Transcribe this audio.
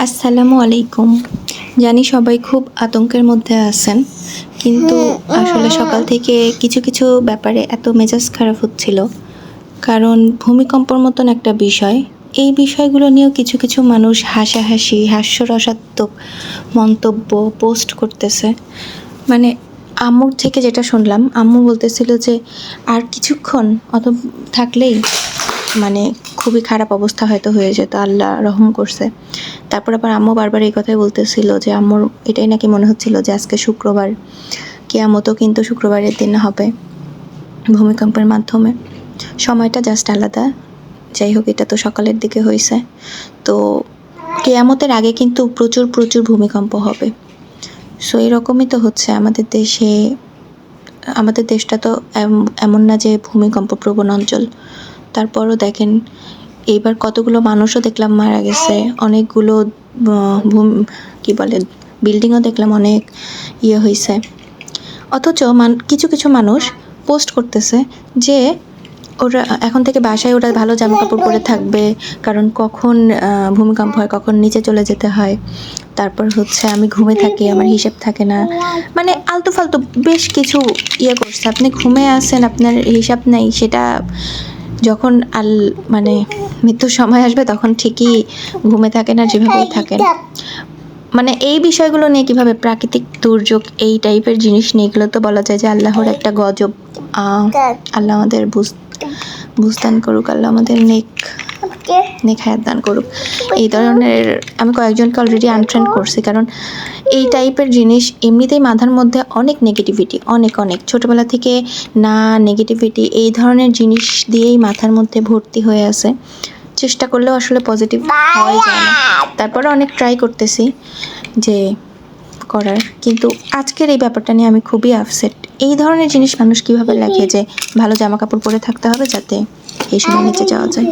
আসসালামু আলাইকুম। জানি সবাই খুব আতঙ্কের মধ্যে আছেন, কিন্তু আসলে সকাল থেকে কিছু কিছু ব্যাপারে এত মেজাজ খারাপ হচ্ছিল। কারণ ভূমিকম্পর মতন একটা বিষয়, এই বিষয়গুলো নিয়েও কিছু কিছু মানুষ হাসাহাসি হাস্যরসাত্মক মন্তব্য পোস্ট করতেছে। মানে আম্মুর থেকে যেটা শুনলাম, আম্মু বলতেছিল যে আর কিছুক্ষণ অত থাকলেই মানে খুবই খারাপ অবস্থা হয়তো হয়ে যেত, আল্লাহ রহম করছে। তারপর আবার আম্মু বারবার এই কথাই বলতেছিল যে আম্মুর এটাই নাকি মনে হচ্ছিল যে আজকে শুক্রবার, কিয়ামতও কিন্তু শুক্রবারের দিন হবে ভূমিকম্পের মাধ্যমে। সময়টা জাস্ট আলাদা। যাই হোক, এটা তো সকালের দিকে হয়েছে, তো কিয়ামতের আগে কিন্তু প্রচুর প্রচুর ভূমিকম্প হবে। সো এরকমই তো হচ্ছে আমাদের দেশে। আমাদের দেশটা তো এমন না যে ভূমিকম্প প্রবণ অঞ্চল, তারপরও দেখেন এইবার কতগুলো মানুষও দেখলাম মারা গেছে, অনেকগুলো কি বলে বিল্ডিংও দেখলাম অনেক হয়েছে। অথচ কিছু কিছু মানুষ পোস্ট করতেছে যে ওরা এখন থেকে বাসায় ওরা ভালো জামা কাপড় পরে থাকবে, কারণ কখন ভূমিকম্প হয় কখন নিচে চলে যেতে হয়। তারপর হচ্ছে আমি ঘুমে থাকি, আমার হিসেব থাকে না। মানে আলতু ফালতু বেশ কিছু করছে। আপনি ঘুমে আছেন, আপনার হিসাব নাই, সেটা যখন মানে মৃত্যুর সময় আসবে তখন ঠিকই ঘুমে থাকেন আর যেভাবেই থাকেন। মানে এই বিষয়গুলো নিয়ে কিভাবে প্রাকৃতিক দুর্যোগ এই টাইপের জিনিস নিয়ে, এগুলো তো বলা যায় যে আল্লাহর একটা গজব। আল্লাহ আমাদের বুঝদান করুক, আল্লাহ আমাদের নেক হায়াত দান করুক। এই ধরনের আমি কয়েকজনকে অলরেডি আনফ্রেন্ড করছি, কারণ এই টাইপের জিনিস এমনিতেই মাথার মধ্যে অনেক নেগেটিভিটি, অনেক অনেক ছোটোবেলা থেকে না নেগেটিভিটি এই ধরনের জিনিস দিয়েই মাথার মধ্যে ভর্তি হয়ে আছে। চেষ্টা করলেও আসলে পজিটিভ হয়ে যায় না। তারপরে অনেক ট্রাই করতেছি যে করার, কিন্তু আজকের এই ব্যাপারটা নিয়ে আমি খুবই আপসেট। এই ধরনের জিনিস মানুষ কীভাবে লেখে যে ভালো জামা কাপড় পরে থাকতে হবে যাতে এই সময় নিচে যাওয়া যায়।